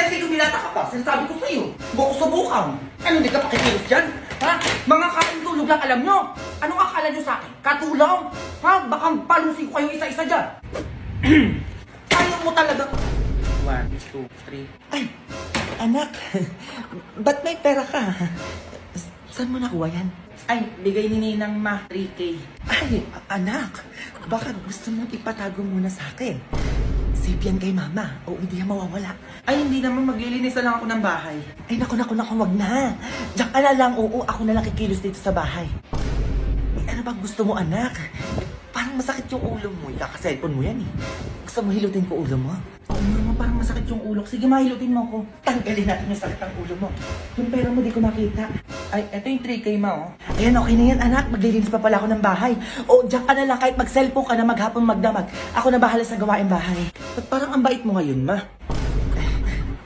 sexy lumilata ka pa. Sinasabi ko sa'yo. Subukan. Ano, hindi ka pakikilos dyan? Ha? Mga kain tulog lang alam nyo. Anong akala nyo sa akin? Katulong? Ha? Baka palusin ko kayo isa-isa dyan. Ayaw mo talaga. 1, 2, 3. Ay, anak, ba't may pera ka? Saan mo nakuha yan? Ay, bigay ni Ninang Ma, 3K. Ay, anak, baka gusto mong ipatago muna sa akin. Save yan kay mama, o hindi yan mawawala. Ay, hindi naman maglilinis na lang ako ng bahay. Ay, naku, wag na. Diyan ka na lang, oo, ako na lang kikilos dito sa bahay. Ay, ano bang gusto mo, anak? Parang masakit yung ulo mo, ikaka-cellphone mo yan eh. Gusto mo hilutin ko ulo mo? Oo naman, parang masakit yung ulo. Sige, mahilutin mo ako. Tanggalin natin yung sakit ng ulo mo. Yung pera mo, di ko makita. Ay, eto yung 3K ma, oh. Ayan, okay na yan, anak. Maglilinis pa pala ako ng bahay. O, diyan ka na lang. Kahit mag-cellphone ka na, maghapon magdamag. Ako na bahala sa gawain bahay. Ba't parang ang bait mo ngayon, ma?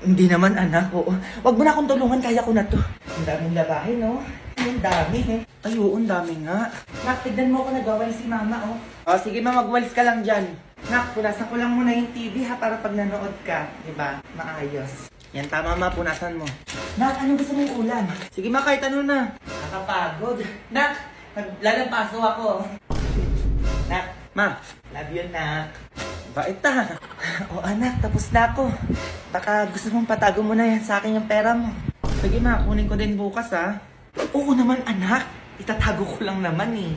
Hindi naman, anak. Oo. Wag mo na akong tulungan. Kaya ko na to. Ang daming labahin, no? Ang dami, eh. Ay, oo, ang dami nga. Nak, tignan mo ako nagawain si mama, oh. O, sige ma, magwalis ka lang dyan. Nak, punasan ko lang muna yung TV, ha, para pag nanood ka, diba? Maayos. Yan, tama ma, punasan mo. Nak, anong gusto mong ulam? Sige ma, kahit ano na. Nakapagod. Nak, lalampaso ako. Nak, ma, love you, nak. Bait ha. O, anak, tapos na ako. Baka gusto mong patago mo na yan sa akin yung pera mo. Sige ma, kunin ko din bukas, ha. Oo naman, anak. Itatago ko lang naman eh.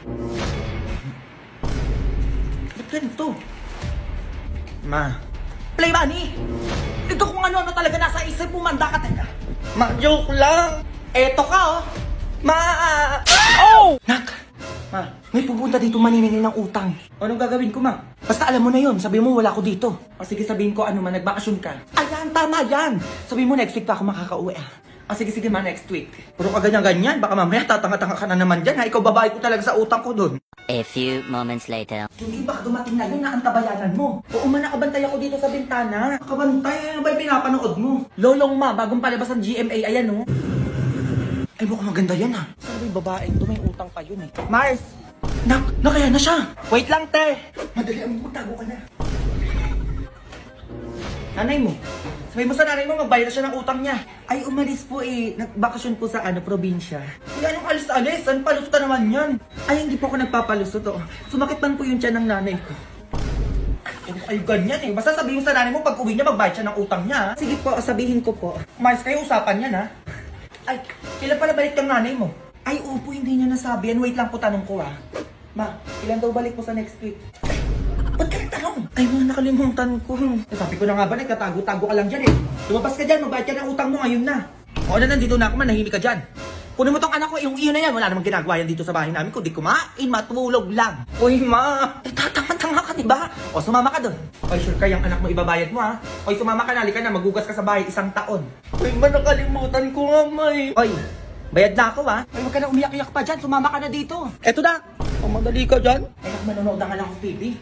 Ba't ganito? Ma, Play money! Ito kung ano-ano talaga nasa isip mo, manda ka talaga. ma, joke lang. Eto ka, oh. Oh! Nak, Ma, may pupunta dito maniningil ng utang. anong gagawin ko, ma? Basta alam mo na yon, sabi mo wala ko dito. O sige, sabihin ko ano man, nagbakasyon ka. Ayan, tama yan. Sabi mo next week pa ako makakauwi ah. O sige, sige ma, next week. Puro ka ganyan-ganyan, baka mamaya tatanga-tanga ka na naman dyan, ha? Ikaw babae ko talaga sa utang ko dun. A few moments later. Hindi ba dumating na yun na ang tabayanan mo? Oo man, nakabantay ako dito sa bintana. Nakabantay, ano ba yung pinapanood mo? Lolong ma, bagong palabas ng GMA, ayan oh. Ay, mukhang maganda yan ah. Sabi, babaeng to, may utang pa yun eh. Mars! Nak, nakaya na siya. Wait lang, te! Madali ang magtago ka na. Nanay mo. Sabi mo sa nanay mo, magbayad na siya ng utang niya. Ay, umalis po eh. Nagbakasyon po sa probinsya. Ay, anong alis-alis? Saan palusot ka naman yan? Ay, hindi po ako nagpapalusot oh. Sumakit man po yung tiyan ng nanay ko. Ay, ganyan eh. Basta sabihin mo sa nanay mo, pag uwi niya, magbayad siya ng utang niya. Ha? Sige po, sabihin ko po. Mars, kayo usapan yan ha. Ay, kailan pala balik yung nanay mo? Ay, opo, hindi niya nasabi yan. Wait lang po, tanong ko ah. Ma, ilan daw balik mo sa next week? Ba't ka nagtanong? Ay, mga nakalimutan ko. Sabi ko na nga ba, nagkatago-tago ka lang dyan eh. Lumabas ka dyan, magbayad ka ng utang mo ngayon na. O na, nandito na ako, manahimik ka dyan. Kunin mo tong anak ko, yung iyon na yan, wala namang ginagawa yan dito sa bahay namin, kundi kumain, matulog lang. Uy, ma! Eh, tatanga-tanga ka, diba? O, sumama ka doon. Oy, sure ka yung anak mo ibabayad mo ha? Oy, sumama ka na, halika na, magugas ka sa bahay 1 taon. Uy, ma, nakalimutan ko nga, ma eh. Oy, bayad na ako ha? Ay, huwag ka na umiyak-iyak pa dyan. Sumama ka na dito. Eto na. O, madali ka dyan. Ay, manonood na nga lang akong TV.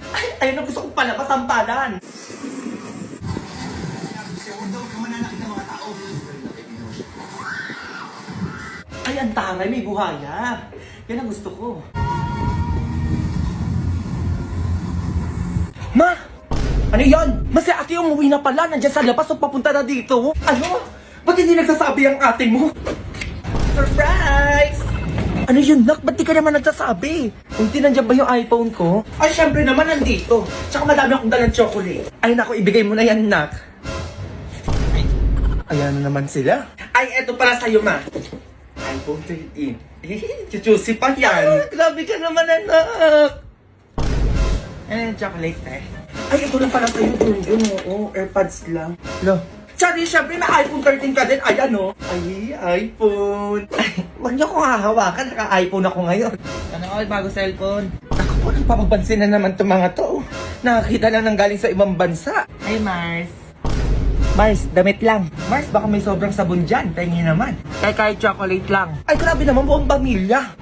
Ay, ayun ang gusto kong palabas ang palan. Ay, ang taray, may buhaya. Yan ang gusto ko. Ma! Ano yan? Mas si ate umuwi na pala. Nandiyan sa labas o papunta na dito. Ano? Ba't hindi nagsasabi ang ate mo? Surprise! Ano yun, Nak? Ba't di ka naman nagsasabi? Hindi nandiyan ba yung iPhone ko? Ay, syempre naman nandito. Tsaka madami akong dalang chocolate. Ay, naku, ibigay mo na yan, Nak. Ay, ayan na naman sila. Ay, eto para sa'yo, ma. iPhone 13. Chuchusi pa yan. Grabe ka naman, anak. Eh, chocolate eh. Ay, ito lang pala sa'yo. Yun, oo. AirPods lang. Lo. Tsari, syempre may iPhone 13 ka din. Ayan, no? Ay, iPhone. Ay, wag niyo akong hahawakan. Naka-iPhone ako ngayon. Ano all, bago cellphone? Ako po, nagpapapansin na naman itong mga to. Nakakita lang ng galing sa ibang bansa. Ay, Mars. Mars, damit lang. Mars, baka may sobrang sabon dyan. Tingin naman. Kahit chocolate lang. Ay, grabe naman, buong pamilya.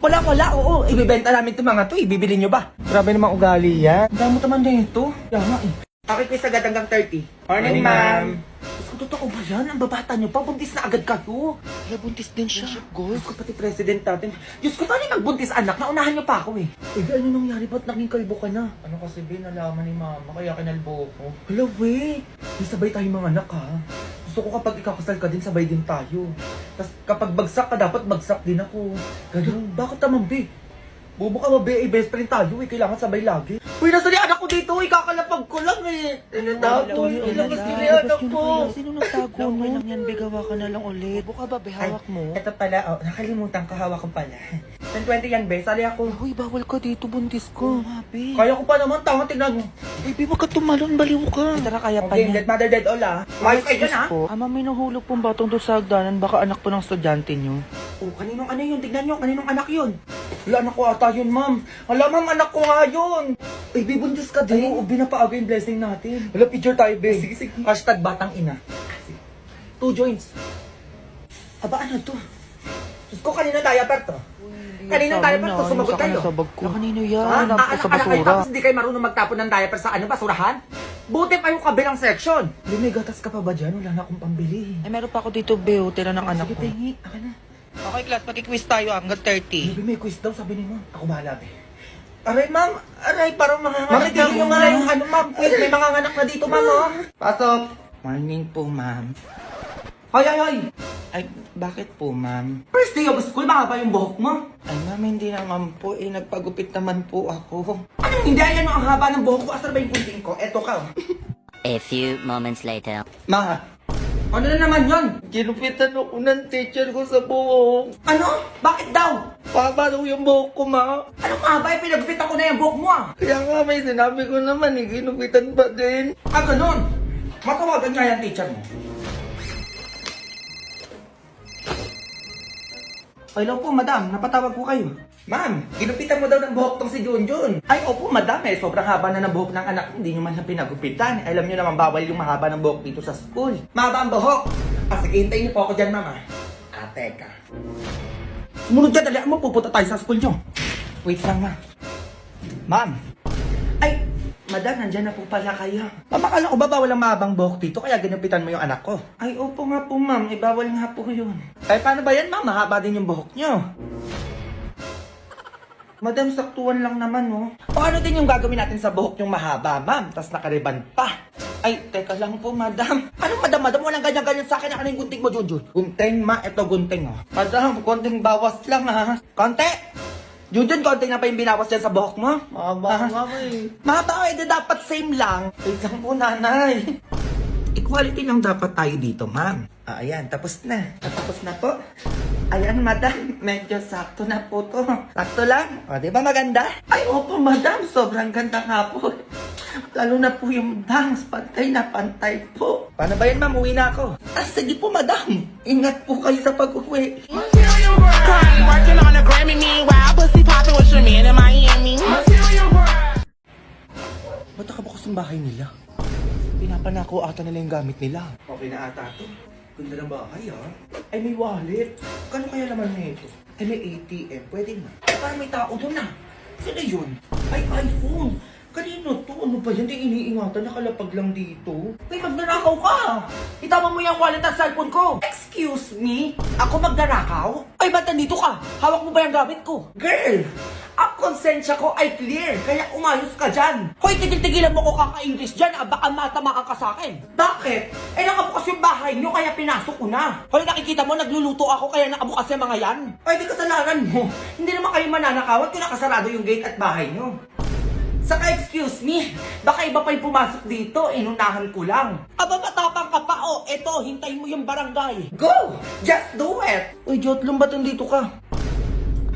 Wala, oo. Ibibenta namin itong mga to. Ibibili nyo ba? Grabe namang ugali yan. Ang dami naman dito. Kaya nga eh. Okay, quiz agad hanggang 30. Morning, ma'am. Diyos ko, totoo ba yan? Ang babata niyo pa, buntis na agad kayo. Kaya buntis din siya. Diyos ko, pati president natin. Diyos ko, paano yung nagbuntis anak? Naunahan niyo pa ako eh. Ano nangyari? Ba't naging kalbo ka na? Ano kasi, Ben, nalaman ni mama, kaya kinalbo ko. Hala, wait. May sabay tayong mga anak ha. Gusto ko kapag ikakasal ka din, sabay din tayo. Tapos kapag bagsak ka, dapat bagsak din ako. Ganun. Bakit naman, be? Bobo ka ba, be? Best friend tayo eh. Kailangan sabay lagi. Uy, nasa ni anak ko dito eh. Kakalapag ko lang eh. Tato, ilabas nila yung anak ko. Sino nagtago mo? Okay lang yan, be, gawa ka na lang ulit. Buka ba, be, hawak mo? Ito pala, oh, nakalimutan ko, hawak ko pala. 10-20 yan, be. Sali ako. Uy, bawal ka dito, buntis ko. Be. Kaya ko pa naman, tama, tingnan mo. Baby, wag ka tumalon, baliw ka. Tara, kaya pa Okay, niya. dead mother, dead all ah. Mayos kayo dyan ah. Ma'am, may nahulog pong batong doon sa hagdanan. Baka anak po ng estudyante niyo. Oh, kaninong ano yun? Tignan nyo, kaninong anak yun? Wala, anak ko ata yun, ma'am. Wala, ma'am, anak ko nga yun. Ay, be, buntis ka din. Oo, binapaaga yung blessing natin. Wala, picture tayo, be. Sige, sige. Hashtag batang ina. 2 joints. Aba, ano to? Diyos ko, kanina diaper to. Kanina diaper to, sumagot kayo. Sa bag ko. Kanino yan? Ha? Hanap ko sa Anak kayo, basura. tapos hindi kayo marunong magtapon ng diaper sa ano, basurahan? Buti pa yung kabilang section. Hindi, may gatas ka pa ba dyan? Wala na akong pambili. Ay, meron pa ako dito, Beo. Tira ng anak Sige, ko. tingi. Akin na. Okay, class. Mag-quiz tayo hanggang 30. Baby, may quiz daw, sabi ni ma'am. Ako bahala, be. Aray, ma'am. Aray, parang manganganak na yung mga yung ano, ma'am. Quiz, may manganganak na dito, ma'am, oh. Pasok. Morning po, ma'am. Hoy, hoy, hoy. Ay, bakit po, ma'am? First day of school, mahaba yung buhok mo. Ay, ma'am, hindi naman po. Eh, nagpagupit naman po ako. Anong hindi? Ayan ang haba ng buhok ko. Asar ba yung kunting ko? Eto ka, oh. A few moments later. Ma, Ano na naman yun? ginupitan ako ng teacher ko sa buhok. Ano? Bakit daw? Paba daw yung buhok ko, ma. Anong haba? Pinagpitan ko na yung buhok mo, ah. Kaya nga, may sinabi ko naman, eh, ginupitan pa din. Ah, ganun. Matawagan nga yung teacher mo. Hello po, madam. Napatawag po kayo. Ma'am, ginupitan mo daw ng buhok tong si Junjun. Ay, opo, madam. Eh, sobrang haba na ng buhok ng anak ko. Hindi nyo man lang pinagupitan. Alam nyo naman, bawal yung mahaba ng buhok dito sa school. Mahaba ang buhok. Ah, sige, hintayin niyo po ako dyan, mama. Ah, teka. Sumunod dyan, dali mo. Pupunta tayo sa school nyo. Wait lang, ma. Ma'am. Ay, madam, nandyan na po pala kayo. Ma'am, akala ko ba bawal ang mahabang buhok dito, kaya ginupitan mo yung anak ko? Ay, opo nga po, ma'am. Eh, bawal nga po yun. Ay, paano ba yan, ma'am? Mahaba din yung buhok nyo. Madam, saktuan lang naman, no? O ano din yung gagawin natin sa buhok yung mahaba, ma'am? Tapos nakariban pa. Ay, teka lang po, madam. Anong madam, madam? Walang ganyan-ganyan sa akin. Ano yung gunting mo, Junjun? Gunting, ma. Ito, gunting, oh. Madam, konting bawas lang, ha? Konti! Junjun, konting na pa yung binawas dyan sa buhok mo? Mahaba nga, eh. Mahaba, eh, dapat same lang. Wait lang po, nanay. Equality lang dapat tayo dito, ma'am. Ah, ayan, tapos na. Tapos na po. Ayan, madam. Medyo sakto na po to. Sakto lang. O, di ba maganda? Ay, opo, madam. Sobrang ganda nga po. Lalo na po yung bangs. Pantay na pantay po. Paano ba yan, ma'am? Uwi na ako. Ah, sige po, madam. Ingat po kayo sa pag-uwi. Working on a Grammy, meanwhile, pussy popping with your man in Miami. Ba't nakabukas ang bahay nila? Pinapanako ata nila yung gamit nila. Okay na ata to. Ganda ng bahay, ha? Ay, may wallet. Kano kaya naman na ito? Ay, may ATM. Pwede na. Parang may tao doon na. Sino yun? Ay, iPhone. Kanino to? Ano ba yan? Di iniingatan. Nakalapag lang dito. Ay, magnanakaw ka! Itama mo yung wallet at cellphone ko! Excuse me? Ako magnanakaw? Ay, ba't nandito ka? Hawak mo ba yung gamit ko? Girl! Ang konsensya ko ay clear, kaya umayos ka dyan. Hoy, tigil-tigilan mo ko kaka-English dyan, baka matama ka sa akin. Bakit? Eh, nakabukas yung bahay nyo, kaya pinasok ko na. Hoy, nakikita mo, nagluluto ako, kaya nakabukas yung mga yan. Ay, di kasalanan mo. Hindi naman kayo mananakawan kung nakasarado yung gate at bahay nyo. Saka excuse me, baka iba pa yung pumasok dito, inunahan ko lang. Aba, matapang ka pa, oh. Eto, hintayin mo yung barangay. Go! Just do it! Uy, Jotlong, ba't nandito ka?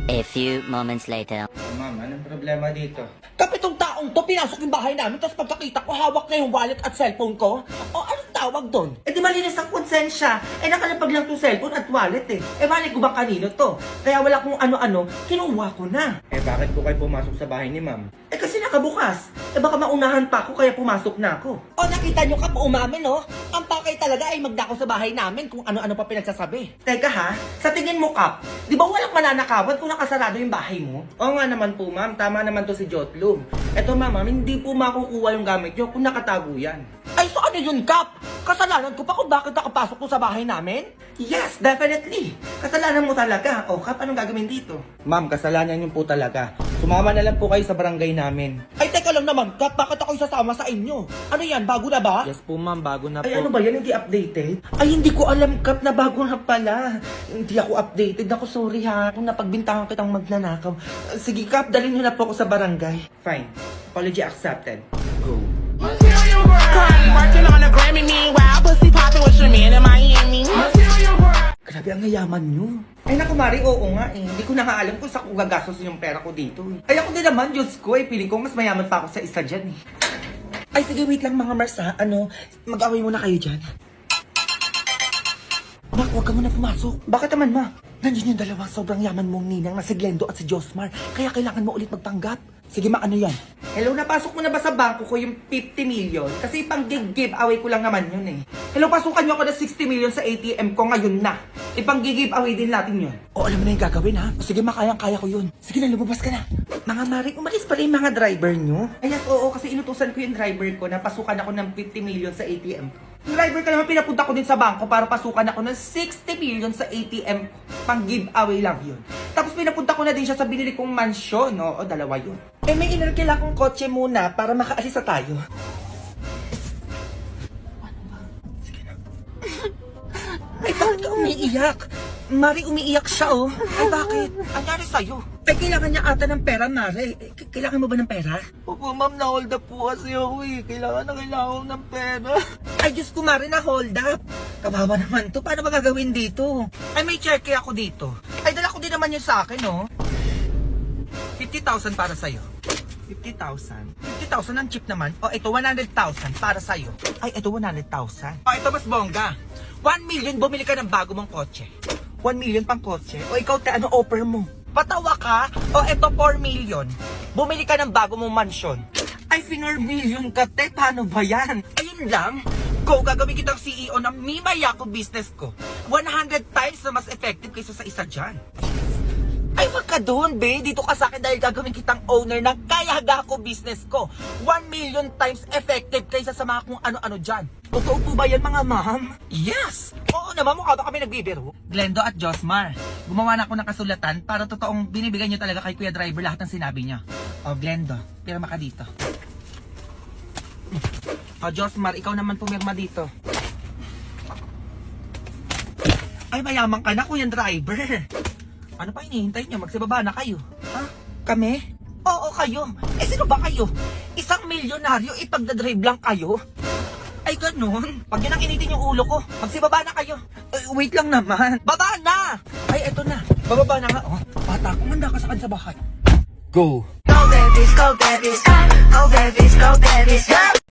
A few moments later. Ma'am, anong problema dito? Kapitong taong to, pinasok yung bahay namin, tapos pagkakita ko, hawak na yung wallet at cellphone ko. O, anong tawag doon? Eh di malinis ang konsensya. Eh nakalapag lang to cellphone at wallet eh. Eh mali ko ba kanino to? Kaya wala kung ano-ano, kinuha ko na. Eh bakit po kayo pumasok sa bahay ni ma'am? Eh kasi nakabukas. Eh baka maunahan pa ako kaya pumasok na ako. O nakita nyo Kap, umamin no? Ang pakay talaga ay magdako sa bahay namin kung ano-ano pa pinagsasabi. Teka ha, sa tingin mo Kap, di ba walang mananakawan kung nakasarado yung bahay mo? Oo nga naman po ma'am, tama naman to si Jotlum. Eto ma'am, hindi po makukuha yung gamit nyo kung nakatago yan. Ay so ano yun Kap? Kasalanan ko pa kung bakit nakapasok ko sa bahay namin? Yes, definitely. Kasalanan mo talaga. O Kap, anong gagawin dito? Ma'am, kasalanan nyo po talaga. Sumama na lang po kayo sa barangay namin. Ay teka lang naman Kap, bakit ako isasama sa inyo? Ano yan, bago na ba? Yes po ma'am, bago na po. Ay ano ba yan, hindi updated? Ay hindi ko alam Kap na bago na pala. Hindi ako updated. Ako sorry ha, kung napagbintangan kitang magnanakaw. Sige Kap, dalhin nyo na po ako sa barangay. Fine. Apology accepted. Go. Working on a Grammy, meanwhile, pussy popping with your man in Miami. Grabe ang yayaman nyo. Ay naku Mari, oo nga eh. Hindi ko na nga alam kung saan ko gagastos yung pera ko dito eh. Ay ako din naman, Diyos ko eh. Piling ko mas mayaman pa ako sa isa dyan eh. Ay sige, wait lang mga Mars ha. Ano, mag-away muna kayo dyan. Nak, huwag ka muna pumasok. Bakit naman ma? Nandiyan yung dalawang sobrang yaman mong ninang na si Glendo at si Josmar. Kaya kailangan mo ulit magpanggap. Sige ma, ano yan? Hello, napasok mo na ba sa bangko ko yung 50 million? Kasi pang giveaway ko lang naman yun eh. Hello, pasukan nyo ako ng 60 million sa ATM ko ngayon na. Ipang giveaway din natin yun. O alam mo na yung gagawin ha? O sige ma, kayang-kaya ko yun. Sige na, lumabas ka na. Mga Mari, umalis pala yung mga driver nyo. Ay, yes, oo, kasi inutusan ko yung driver ko na pasukan ako ng 50 million sa ATM ko. Yung driver ka naman pinapunta ko din sa bangko para pasukan ako ng 60 million sa ATM ko. Pang giveaway lang yun. Tapos pinapunta ko na din siya sa binili kong mansyon. Oo, dalawa yun. Eh may inarkila kong kotse muna para makaalis na tayo. Ay, bakit ka umiiyak? Mari, umiiyak siya, oh. Ay, bakit? Anyari sa'yo? Ay, kailangan niya ata ng pera, Mari. Kailangan mo ba ng pera? Opo, ma'am, na-hold up po kasi ako eh. Kailangan ko ng pera. Ay, Diyos ko, Mari, na-hold up. Kawawa naman to. Paano ba gagawin dito? Ay, may cheque ako dito. Ay, dala ko din naman yun sa akin, oh. 50,000 para sa'yo. 50,000? 50,000 ang cheap naman. O, ito, 100,000 para sa'yo. Ay, ito, 100,000. O, ito, mas bongga. 1 million, bumili ka ng bago mong kotse. 1 million pang kotse? O, ikaw, ano offer mo? Patawa ka? O, ito, 4 million. Bumili ka ng bago mong mansyon. Ay, 4 million ka, te. Paano ba yan? Ayun lang. Go, gagawin kitang CEO ng Mimayako business ko. 100 times na mas effective kaysa sa isa dyan. Ay, wag ka doon, be. Dito ka sa akin dahil gagawin kitang owner ng Kayagako business ko. 1 million times effective kaysa sa mga kung ano-ano dyan. Totoo po ba yan, mga ma'am? Yes! Oo naman, mukha ba kami nagbibiro? Glendo at Josmar, gumawa na ako ng kasulatan para totoong binibigay niyo talaga kay Kuya Driver lahat ng sinabi niya. O, Glendo, pirma ka dito. O, Josmar, ikaw naman pumirma dito. Ay, mayaman ka na, Kuya Driver. Ano pa hinihintay niyo? Magsibaba na kayo. Ha? Kami? Oo, kayo. Eh, sino ba kayo? Isang milyonaryo, ipagdadrive lang kayo? Ay, ganun. Pag yun ang initin yung ulo ko, magsibaba na kayo. Wait lang naman. Baba na! Ay, eto na. Bababa na nga. Oh, bata, kumanda ka sa kan sa bahay. Go! Go babies, go babies, go babies, go babies, go.